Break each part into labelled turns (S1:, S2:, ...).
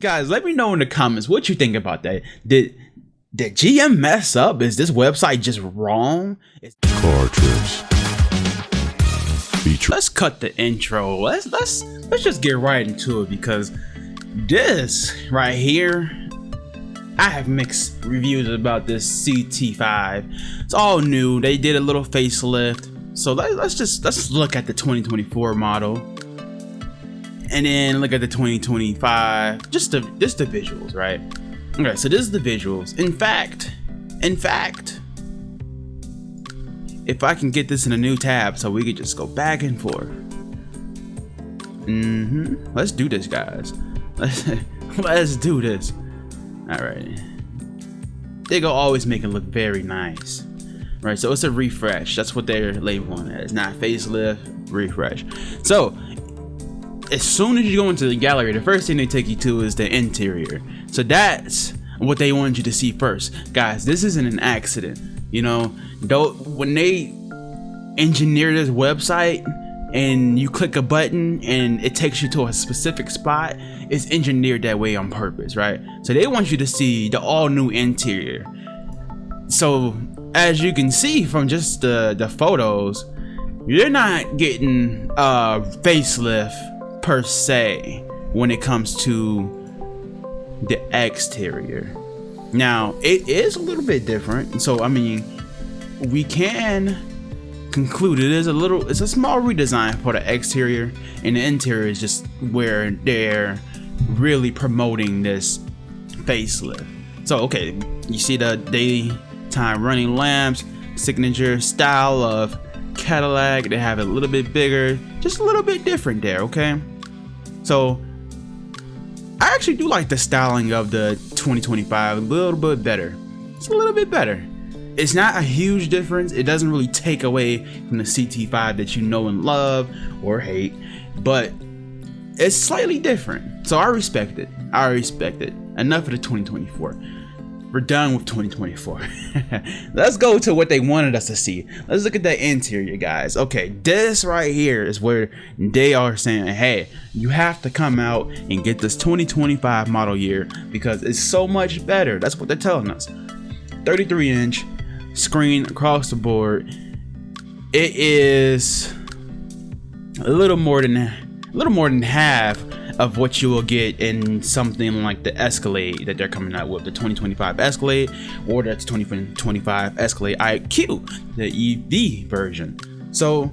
S1: Guys, let me know in the comments what you think about that. Did GM mess up? Is this website just wrong?
S2: Car trips.
S1: Let's cut the intro. Let's just get right into it, because this right here, I have mixed reviews about this CT5. It's all new. They did a little facelift. So let's look at the 2024 model, and then look at the 2025. Just the visuals, right? Okay, so this is the visuals. In fact, if I can get this in a new tab so we could just go back and forth. Let's do this, guys. Let's do this. Alright. They go always make it look very nice. Right, so it's a refresh. That's what they're labeling it. It's not facelift, refresh. So as soon as you go into the gallery, the first thing they take you to is the interior. So that's what they want you to see first. Guys, this isn't an accident. You know, when they engineer this website and you click a button and it takes you to a specific spot, it's engineered that way on purpose, right? So they want you to see the all new interior. So as you can see from just the photos, you're not getting a facelift per se when it comes to the exterior. Now it is a little bit different, so I mean, we can conclude it's a small redesign for the exterior, and the interior is just where they're really promoting this facelift. So okay, you see the daytime running lamps, signature style of Cadillac. They have it a little bit bigger, just a little bit different there. Okay, so I actually do like the styling of the 2025 a little bit better. It's a little bit better. It's not a huge difference. It doesn't really take away from the CT5 that you know and love or hate, but it's slightly different. So I respect it. Enough of the 2024. We're done with 2024. Let's go to what they wanted us to see. Let's look at the interior, guys. Okay, this right here is where they are saying, hey, you have to come out and get this 2025 model year because it's so much better. That's what they're telling us. 33-inch screen across the board. It is a little more than half of what you will get in something like the Escalade that they're coming out with, the 2025 Escalade or the 2025 Escalade IQ, the EV version. So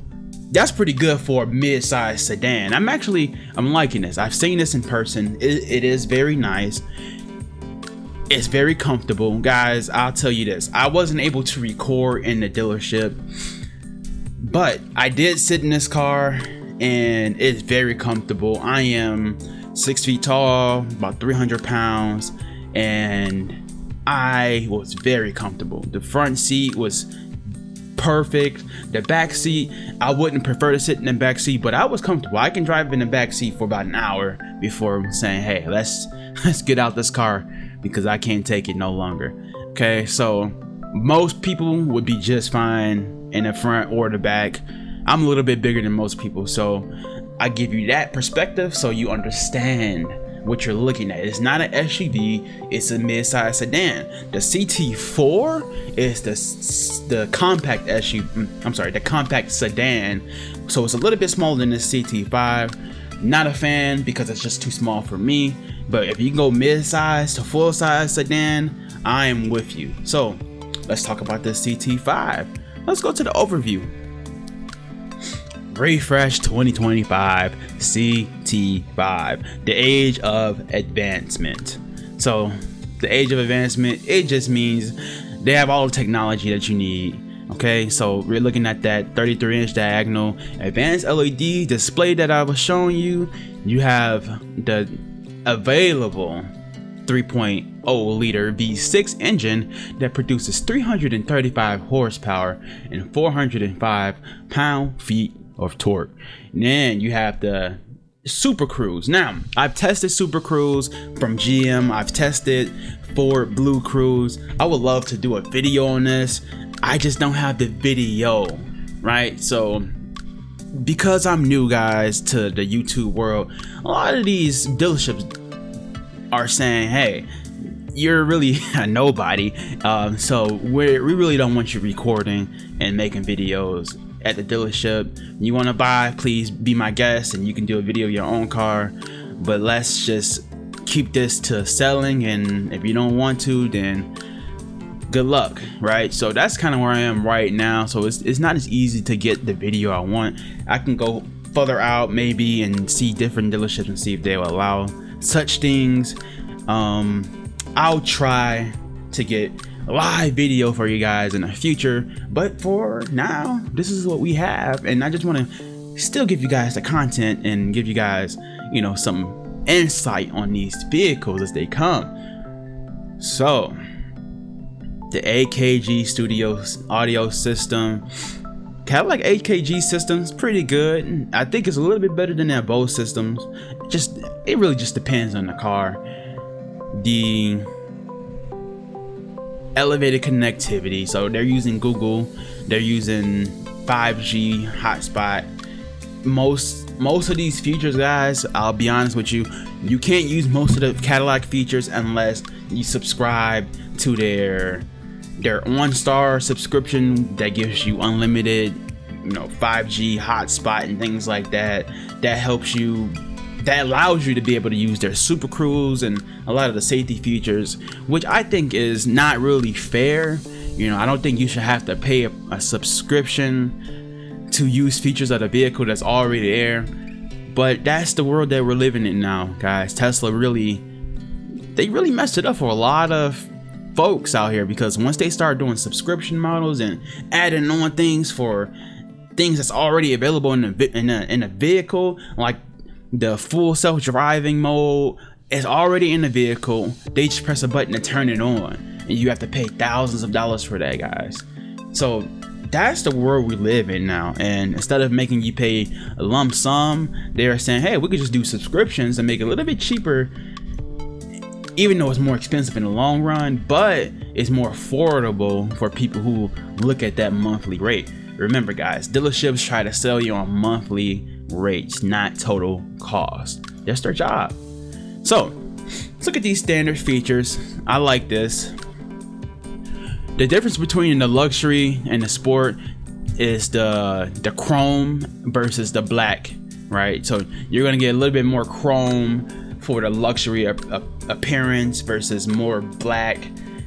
S1: that's pretty good for a mid-size sedan. I'm liking this. I've seen this in person. It is very nice. It's very comfortable, guys. I'll tell you this, I wasn't able to record in the dealership, but I did sit in this car and it's very comfortable. I am 6 feet tall, about 300 pounds, and I was very comfortable. The front seat was perfect. The back seat, I wouldn't prefer to sit in the back seat, but I was comfortable. I can drive in the back seat for about an hour before saying, hey, let's get out this car because I can't take it no longer. Okay, so most people would be just fine in the front or the back. I'm a little bit bigger than most people, so I give you that perspective so you understand what you're looking at. It's not an SUV, it's a mid-size sedan. The CT4 is the compact SUV, I'm sorry, the compact sedan. So it's a little bit smaller than the CT5. Not a fan because it's just too small for me, but if you can go mid-size to full-size sedan, I am with you. So let's talk about the CT5. Let's go to the overview. Refresh 2025 CT5, the age of advancement. So the age of advancement, it just means they have all the technology that you need. Okay, so we're looking at that 33-inch diagonal advanced LED display that I was showing you. You have the available 3.0 liter V6 engine that produces 335 horsepower and 405 pound-feet of torque. And then you have the Super Cruise. Now, I've tested Super Cruise from GM. I've tested Ford Blue Cruise. I would love to do a video on this. I just don't have the video, right? So because I'm new, guys, to the YouTube world, a lot of these dealerships are saying, hey, you're really a nobody, so we really don't want you recording and making videos at the dealership. You want to buy, please be my guest and you can do a video of your own car, but let's just keep this to selling, and if you don't want to, then good luck, right? So that's kind of where I am right now. So it's not as easy to get the video I want. I can go further out maybe and see different dealerships and see if they will allow such things. I'll try to get a live video for you guys in the future, but for now, this is what we have, and I just want to still give you guys the content and give you guys, you know, some insight on these vehicles as they come. So the AKG Studio audio system, Cadillac AKG system's pretty good. I think it's a little bit better than their Bose systems. It really just depends on the car. The elevated connectivity, so they're using Google, they're using 5G hotspot. Most of these features, guys, I'll be honest with you, you can't use most of the Cadillac features unless you subscribe to their OnStar subscription that gives you unlimited, you know, 5G hotspot and things like that. That allows you to be able to use their Super Cruise and a lot of the safety features, which I think is not really fair. You know, I don't think you should have to pay a subscription to use features of the vehicle that's already there. But that's the world that we're living in now, guys. Tesla really messed it up for a lot of folks out here, because once they start doing subscription models and adding on things for things that's already available in the vehicle, like the full self-driving mode is already in the vehicle, they just press a button to turn it on, and you have to pay thousands of dollars for that, guys. So that's the world we live in now, and instead of making you pay a lump sum, they're saying, hey, we could just do subscriptions and make it a little bit cheaper, even though it's more expensive in the long run, but it's more affordable for people who look at that monthly rate. Remember, guys, dealerships try to sell you on monthly rates, not total cost. That's their job. So let's look at these standard features. I like this. The difference between the luxury and the sport is the chrome versus the black, right? So you're gonna get a little bit more chrome for the luxury appearance versus more black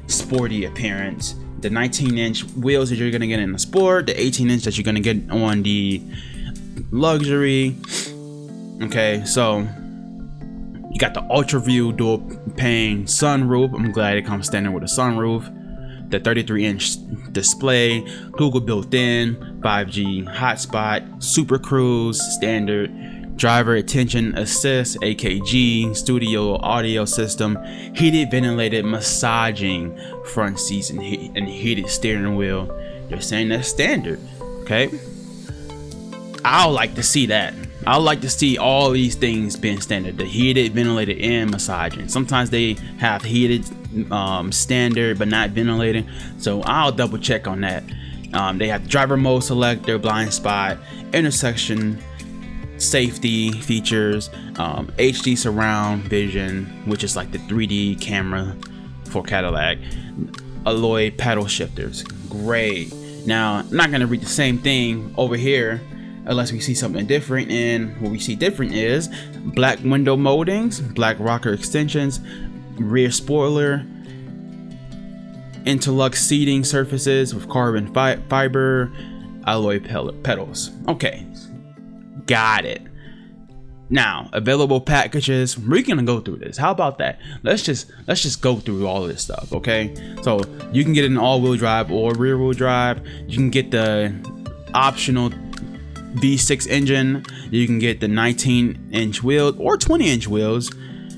S1: sporty appearance. The 19-inch wheels that you're gonna get in the sport, the 18-inch that you're gonna get on the luxury. Okay, so you got the ultra view dual pane sunroof. I'm glad it comes standard with a sunroof. The 33-inch display, Google built in, 5G hotspot, Super Cruise standard, driver attention assist, AKG studio audio system, heated ventilated massaging front seats and heated steering wheel. They're saying that's standard. Okay, I'll like to see that. I like to see all these things being standard, the heated, ventilated, and massaging. Sometimes they have heated standard but not ventilated, so I'll double check on that. They have driver mode selector, blind spot, intersection safety features, HD surround vision, which is like the 3D camera for Cadillac, alloy paddle shifters. Great. Now, I'm not gonna read the same thing over here unless we see something different, and what we see different is black window moldings, black rocker extensions, rear spoiler, interlock seating surfaces with carbon fiber, alloy pedals. Okay, got it. Now, available packages, we're gonna go through this. How about that? Let's just go through all of this stuff, okay? So you can get an all-wheel drive or rear-wheel drive. You can get the optional V6 engine. You can get the 19-inch wheels or 20-inch wheels,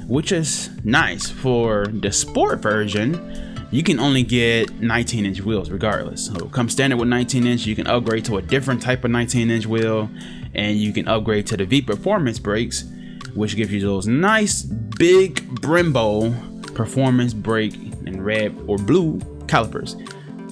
S1: which is nice. For the sport version, you can only get 19-inch wheels regardless. So come standard with 19-inch. You can upgrade to a different type of 19-inch wheel, and you can upgrade to the V Performance brakes, which gives you those nice big Brembo performance brake and red or blue calipers.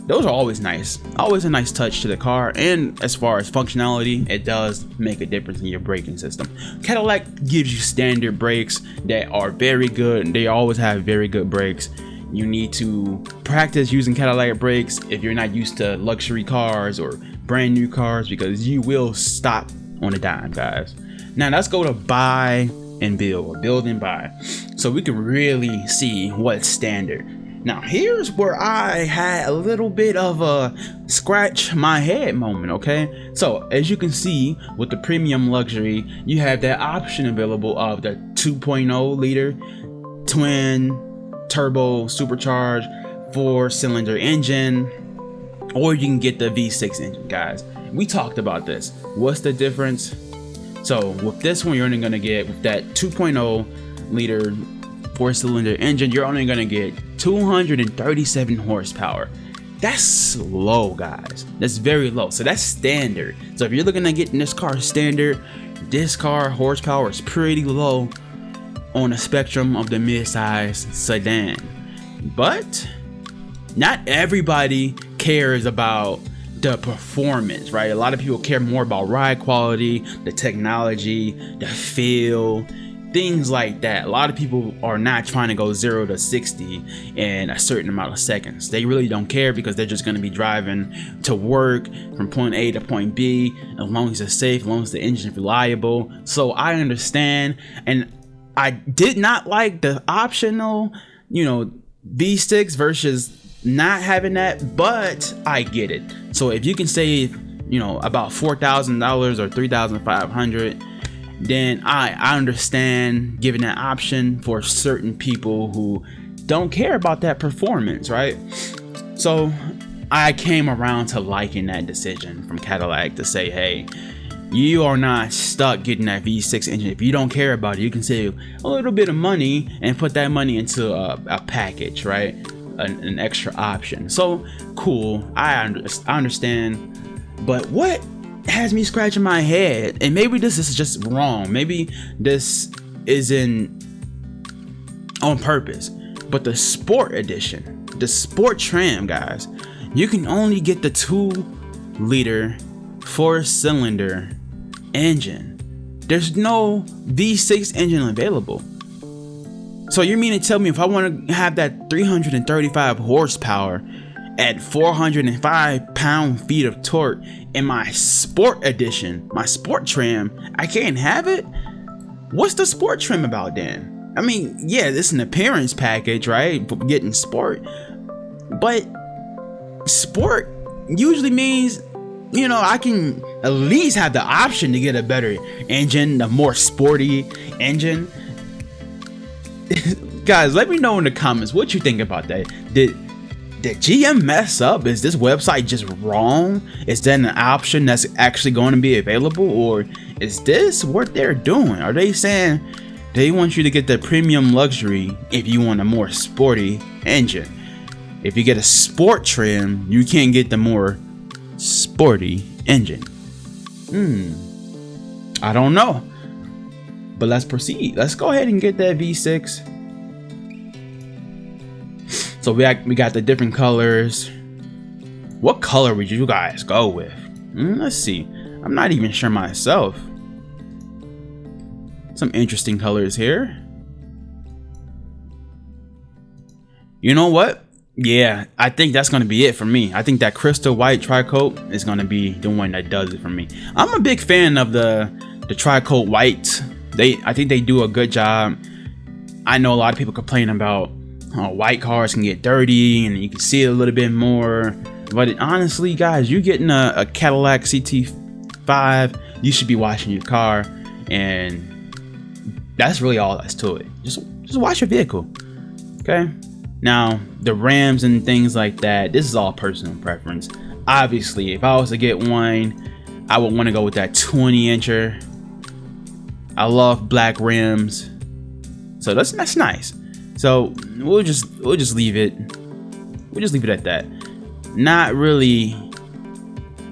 S1: those are always nice, always a nice touch to the car. And as far as functionality, it does make a difference in your braking system. Cadillac gives you standard brakes that are very good. They always have very good brakes. You need to practice using Cadillac brakes if you're not used to luxury cars or brand new cars, because you will stop on a dime, guys. Now let's go to buy and build, or build and buy, so we can really see what's standard. Now here's where I had a little bit of a scratch my head moment, okay? So as you can see, with the premium luxury, you have that option available of the 2.0 liter twin turbo supercharged 4-cylinder engine, or you can get the V6 engine, guys. We talked about this. What's the difference? So with this one, you're only gonna get, with that 2.0 liter 4-cylinder engine, you're only gonna get 237 horsepower. That's low, guys. That's very low. So that's standard. So if you're looking at getting this car standard, this car horsepower is pretty low on the spectrum of the mid-size sedan. But not everybody cares about the performance, right? A lot of people care more about ride quality, the technology, the feel, things like that. A lot of people are not trying to go 0 to 60 in a certain amount of seconds. They really don't care, because they're just going to be driving to work from point A to point B, as long as it's safe, as long as the engine is reliable. So I understand, and I did not like the optional, V6 versus not having that, but I get it. So if you can save, about $4,000 or $3,500, then I understand giving that option for certain people who don't care about that performance, right? So I came around to liking that decision from Cadillac to say, hey, you are not stuck getting that V6 engine. If you don't care about it, you can save a little bit of money and put that money into a package, right? An extra option. So cool, I understand. But what has me scratching my head, and maybe this is just wrong, maybe this isn't on purpose, but the sport edition, the sport trim, guys, you can only get the 2-liter 4-cylinder engine. There's no V6 engine available. So you mean to tell me if I want to have that 335 horsepower at 405 pound-feet of torque in my sport edition, my sport trim, I can't have it? What's the sport trim about then? I mean, yeah, this is an appearance package, right, for getting sport, but sport usually means, I can at least have the option to get a better engine, a more sporty engine. Guys, let me know in the comments what you think about that. Did GM mess up? Is this website just wrong? Is that an option that's actually going to be available, or is this what they're doing? Are they saying they want you to get the premium luxury if you want a more sporty engine? If you get a sport trim, you can't get the more sporty engine. I don't know. But let's proceed. Let's go ahead and get that V6. So we got the different colors. What color would you guys go with? Let's see. I'm not even sure myself. Some interesting colors here. You know what? Yeah, I think that's going to be it for me. I think that crystal white tri-coat is going to be the one that does it for me. I'm a big fan of the tri-coat white. I think they do a good job. I know a lot of people complain about white cars can get dirty and you can see it a little bit more, but honestly, guys, you're getting a Cadillac CT5, you should be washing your car, and that's really all that's to it. Just wash your vehicle, okay? Now the rims and things like that, this is all personal preference. Obviously, if I was to get one, I would want to go with that 20-incher. I love black rims, so that's nice. So we'll just leave it. We'll just leave it at that. I'm not really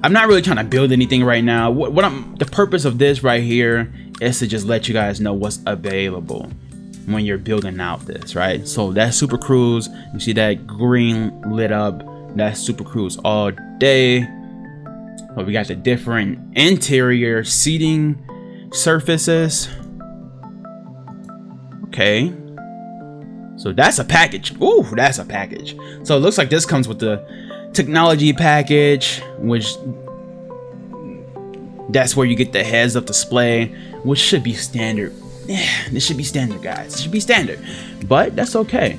S1: trying to build anything right now. The purpose of this right here is to just let you guys know what's available when you're building out this, right? So that Super Cruise, you see that green lit up That's Super Cruise all day. But we got the different interior seating surfaces. Okay. So that's a package. Ooh, that's a package. So it looks like this comes with the technology package, which that's where you get the heads-up display, which should be standard. Yeah, this should be standard, guys. It should be standard, but that's okay.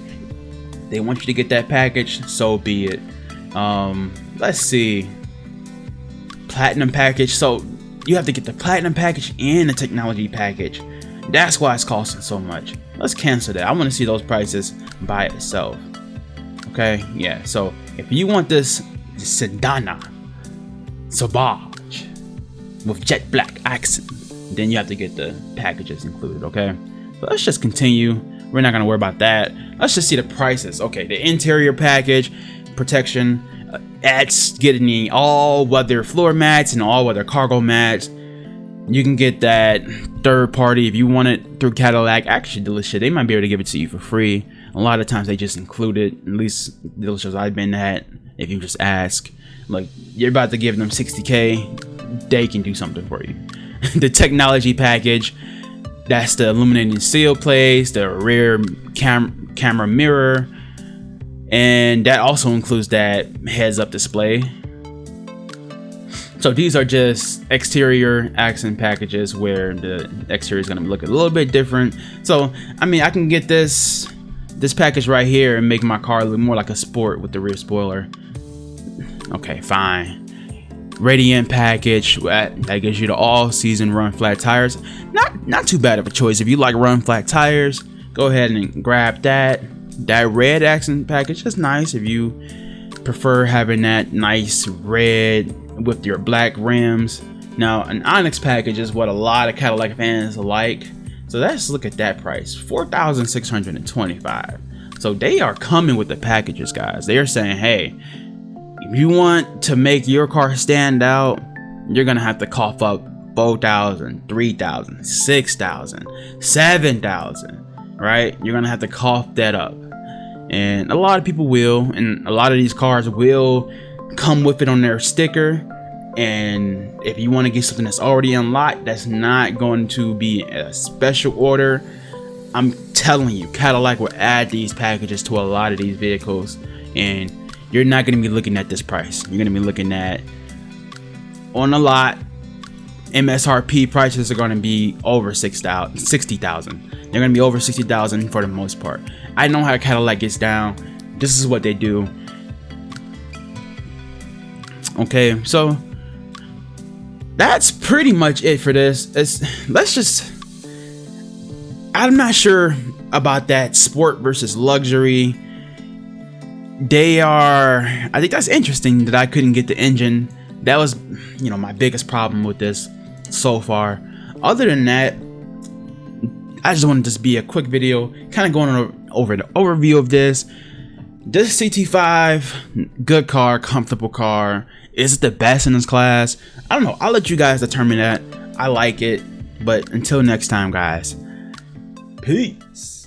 S1: They want you to get that package, so be it. Let's see. Platinum package. So you have to get the platinum package and the technology package. That's why it's costing so much. Let's cancel that. I want to see those prices by itself. Okay, yeah. So if you want this Sedan Sauvage with jet black accent, then you have to get the packages included. Okay, but let's just continue. We're not gonna worry about that. Let's just see the prices. Okay, the interior package, protection, adds getting the all-weather floor mats and all-weather cargo mats. You can get that third party if you want it through Cadillac. Actually, dealership, they might be able to give it to you for free. A lot of times they just include it. At least dealerships I've been at, if you just ask, like you're about to give them 60K, they can do something for you. The technology package, that's the illuminating seal plates, the rear camera mirror, and that also includes that heads-up display. So these are just exterior accent packages where the exterior is going to look a little bit different. So I mean, I can get this package right here and make my car look more like a sport with the rear spoiler. Okay, fine. Radiant package that gives you the all-season run flat tires. Not too bad of a choice. If you like run flat tires, go ahead and grab that. That red accent package is nice if you prefer having that nice red with your black rims. Now an Onyx package is what a lot of Cadillac fans like. So let's look at that price, $4,625. So they are coming with the packages, guys. They are saying, hey, if you want to make your car stand out, you're gonna have to cough up $4,000, $3,000, $6,000, $7,000, right? You're gonna have to cough that up. And a lot of people will, and a lot of these cars will come with it on their sticker. And if you want to get something that's already unlocked, that's not going to be a special order. I'm telling you, Cadillac will add these packages to a lot of these vehicles, and you're not going to be looking at this price. You're going to be looking at, on a lot, MSRP prices are going to be over $60,000. They're going to be over $60,000 for the most part. I know how Cadillac gets down. This is what they do. Okay, so that's pretty much it for this. I'm not sure about that sport versus luxury. I think that's interesting that I couldn't get the engine. That was, my biggest problem with this so far. Other than that, I just wanted this to be a quick video, kind of going over the overview of this. This CT5, good car, comfortable car. Is it the best in this class? I don't know. I'll let you guys determine that. I like it. But until next time, guys. Peace.